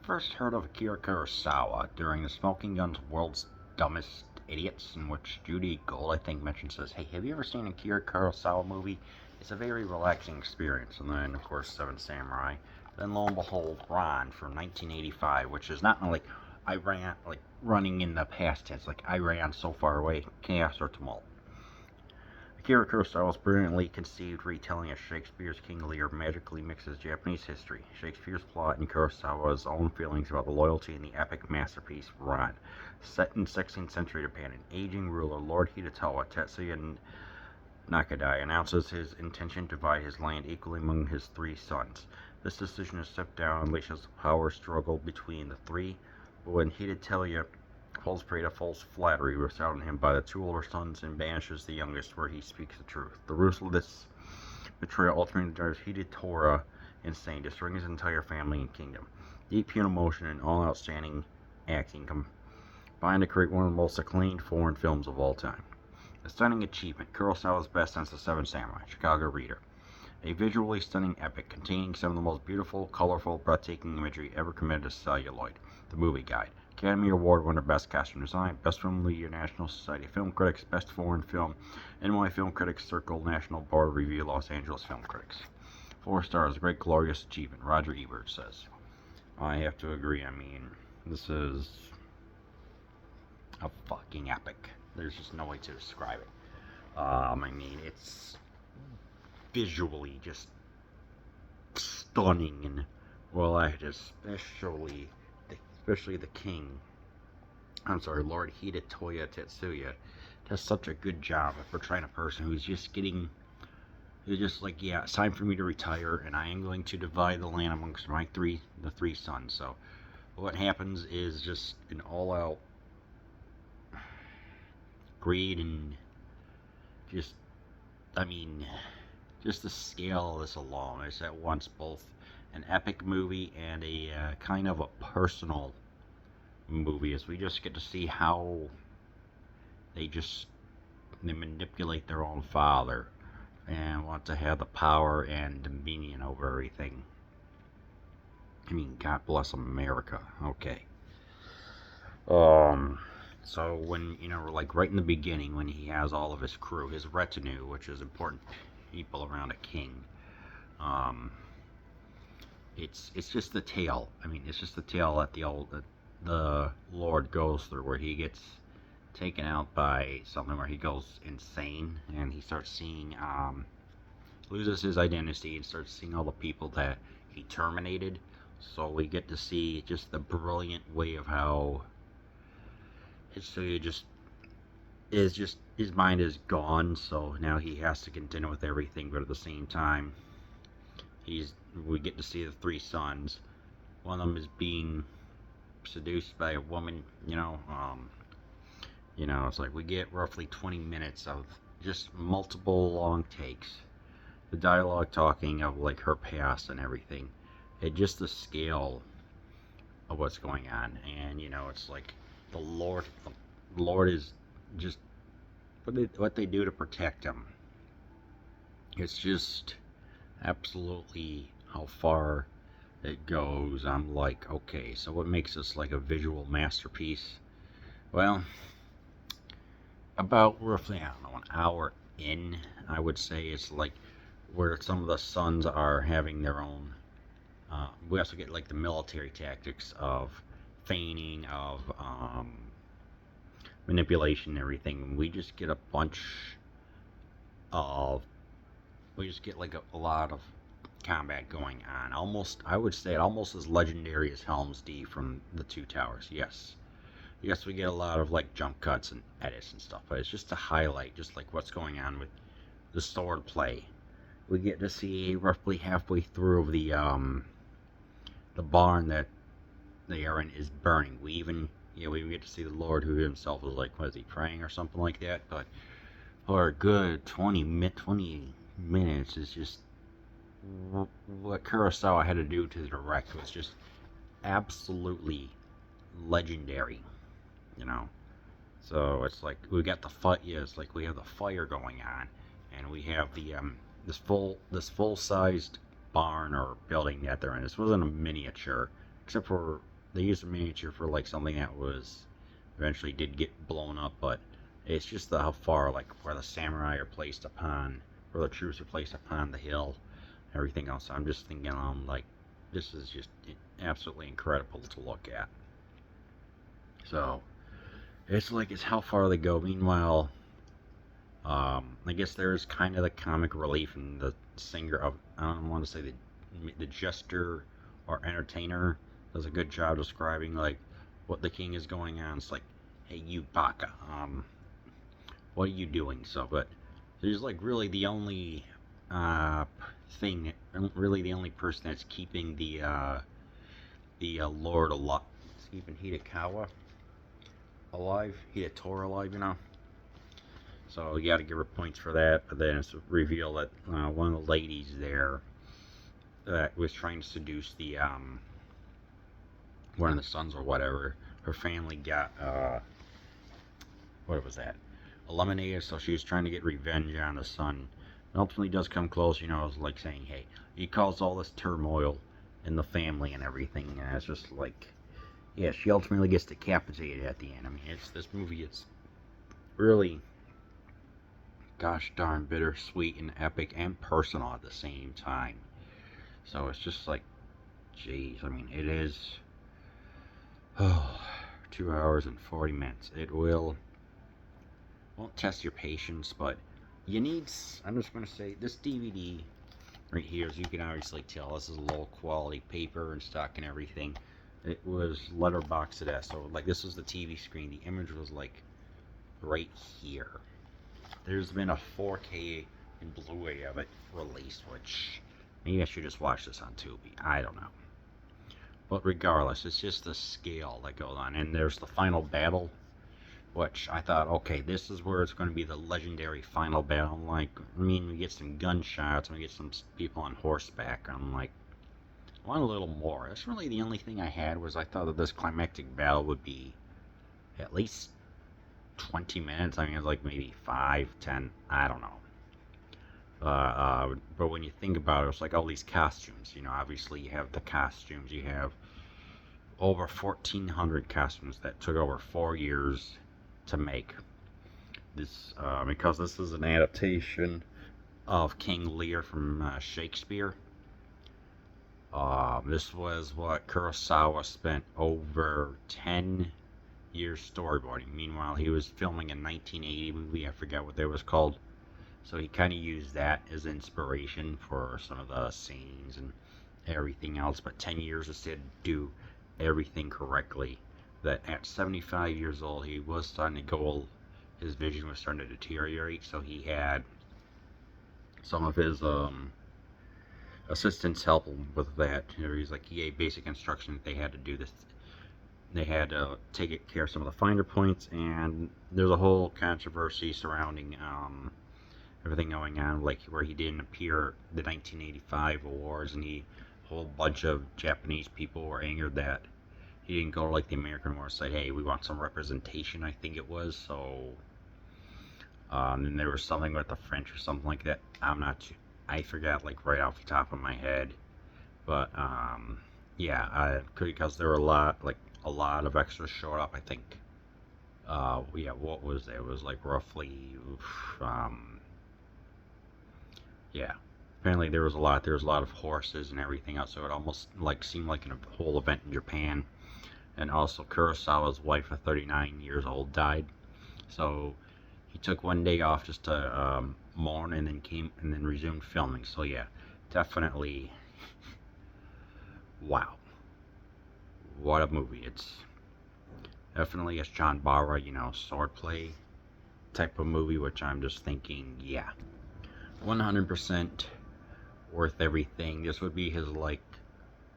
first heard of Akira Kurosawa during the Smoking Guns World's Dumbest Idiots, in which Judy Gold, I think, mentioned, says, "Hey, have you ever seen a Akira Kurosawa movie? It's a very relaxing experience." And then, of course, Seven Samurai. Then, lo and behold, Ron from 1985, which is not like Iran, like running in the past tense, like Iran so far away, chaos or tumult. Akira Kurosawa's brilliantly conceived retelling of Shakespeare's King Lear magically mixes Japanese history, Shakespeare's plot, and Kurosawa's own feelings about the loyalty in the epic masterpiece Ran. Set in 16th century Japan, an aging ruler, Lord Hidetowa Tetsuya Nakadai, announces his intention to divide his land equally among his three sons. This decision to step down unleashes a power struggle between the three, but when Hidetowa falls prey to false flattery rips out on him by the two older sons and banishes the youngest where he speaks the truth. The ruthless betrayal ultimately drives Hidetowa insane, destroying his entire family and kingdom. Deep human emotion and all outstanding acting combine to create one of the most acclaimed foreign films of all time. A stunning achievement, Kurosawa's best since The Seven Samurai, Chicago Reader. A visually stunning epic containing some of the most beautiful, colorful, breathtaking imagery ever committed to celluloid. The Movie Guide. Academy Award winner Best Costume Design, Best Film of the Year National Society of Film Critics, Best Foreign Film, NY Film Critics Circle, National Board Review, Los Angeles Film Critics. 4 stars, great glorious achievement, Roger Ebert says. I have to agree, I mean, this is a fucking epic. There's just no way to describe it. I mean, it's visually just stunning, and well, especially the king. I'm sorry, Lord Hidetoya Tetsuya does such a good job of portraying a person who's just like, yeah, it's time for me to retire, and I am going to divide the land amongst the three sons. So what happens is just an all-out greed and just, I mean, just the scale of this alone is at once both an epic movie and a kind of a personal movie, as we just get to see how they manipulate their own father and want to have the power and dominion over everything. I mean, God bless America. Okay. So when, like right in the beginning, when he has all of his crew, his retinue, which is important people around a king, it's just the tale. I mean, it's just the tale that the Lord goes through, where he gets taken out by something where he goes insane and he starts seeing, loses his identity and starts seeing all the people that he terminated. So we get to see just the brilliant way of how his mind is gone, so now he has to contend with everything, but at the same time we get to see the three sons. One of them is being seduced by a woman, it's like we get roughly 20 minutes of just multiple long takes, the dialogue talking of like her past and everything, and just the scale of what's going on. And it's like the Lord is just what they do to protect him. It's just absolutely how far it goes. I'm like, okay, so what makes this like a visual masterpiece? Well, about roughly, I don't know, an hour in, I would say it's like where some of the sons are having their own. We also get like the military tactics of feigning, of manipulation, and everything. We just get of we just get like a lot of combat going on. Almost, I would say, it almost as legendary as Helm's Deep from the Two Towers. Yes, we get a lot of like jump cuts and edits and stuff, but it's just to highlight just like what's going on with the sword play. We get to see roughly halfway through of the barn that the Aaron is burning. We even get to see the Lord, who himself was like, was he praying or something like that? But for a good 20 minutes is just what Kurosawa had to do to direct was just absolutely legendary, So it's like we got the fight. Yeah, it's like we have the fire going on, and we have the this full sized barn or building that they're in. This wasn't a miniature, except for they used a miniature for like something that was eventually did get blown up, but it's just how far, like where the samurai are placed upon, where the troops are placed upon the hill, everything else. I'm just thinking, like this is just absolutely incredible to look at. So it's how far they go. Meanwhile, I guess there's kind of the comic relief in the singer of, I don't want to say the jester or entertainer does a good job describing like what the king is going on. It's like, hey, you Baka, what are you doing? So, but there's like really the only uh, thing, really the only person that's keeping the Lord alive, keeping Hidekawa alive, Hidatora alive, you know. So you got to give her points for that. But then it's revealed that one of the ladies there that was trying to seduce the one of the sons or whatever, her family got what was that? Eliminated. So she was trying to get revenge on the son. And ultimately does come close. You know, it's like saying, hey, he caused all this turmoil in the family and everything. And it's just like, yeah, she ultimately gets decapitated at the end. I mean, this movie is really, gosh darn, bittersweet and epic and personal at the same time. So it's just like, geez, I mean, it is 2 hours and 40 minutes. It won't test your patience, but you need, I'm just going to say, this DVD right here, as you can obviously tell, this is low quality paper and stock and everything. It was letterboxed at, so like this was the TV screen. The image was like right here. There's been a 4K and Blu-ray of it released, which maybe I should just watch this on Tubi. I don't know. But regardless, it's just the scale that goes on. And there's the final battle, which I thought, okay, this is where it's going to be the legendary final battle. Like, I mean, we get some gunshots, we get some people on horseback. I'm like, I want a little more. That's really the only thing I had, was I thought that this climactic battle would be at least 20 minutes. I mean, it's like maybe 5, 10, I don't know. But when you think about it, it's like all these costumes. You know, obviously you have the costumes. You have over 1,400 costumes that took over 4 years to make. This because this is an adaptation of King Lear from Shakespeare. This was what Kurosawa spent over 10 years storyboarding. Meanwhile, he was filming a 1980 movie. I forgot what that was called. So he kind of used that as inspiration for some of the scenes and everything else. But 10 years instead to do everything correctly. That at 75 years old, he was starting to go, his vision was starting to deteriorate. So he had some of his assistants help him with that. You know, he's like, he gave basic instructions. They had to do this. They had to take care of some of the finer points. And there's a whole controversy surrounding everything going on, like where he didn't appear at the 1985 awards, and a whole bunch of Japanese people were angered that he didn't go like the American awards, said, hey, we want some representation, I think it was. So and there was something with the French or something like that. I forgot like right off the top of my head, but yeah, because there were a lot of extras showed up. I think yeah, what was there? It was like roughly yeah, apparently there was a lot of horses and everything else, so it almost like seemed like a whole event in Japan. And also Kurosawa's wife of 39 years old died, so he took one day off just to mourn, and then resumed filming. So yeah, definitely, wow, what a movie. It's definitely a John Barra, you know, swordplay type of movie, which I'm just thinking, yeah, 100% worth everything. This would be his, like,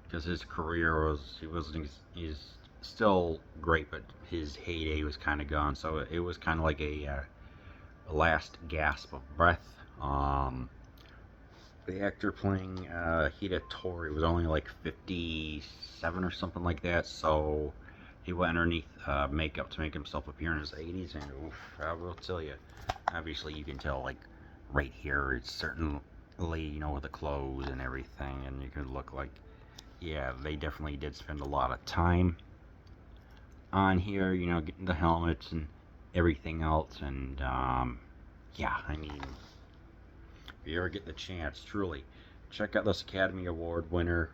because his career he's still great, but his heyday was kind of gone. So it was kind of like a last gasp of breath. The actor playing Hidatori was only like 57 or something like that, so he went underneath makeup to make himself appear in his 80s, and oof, I will tell you, obviously you can tell, like, right here, it's certainly, you know, with the clothes and everything, and you could look like yeah, they definitely did spend a lot of time on here, you know, getting the helmets and everything else. And yeah, I mean, if you ever get the chance, truly, check out this Academy Award winner.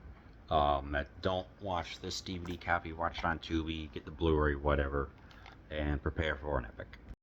Don't watch this DVD copy, watch it on Tubi, get the Blu-ray, whatever, and prepare for an epic.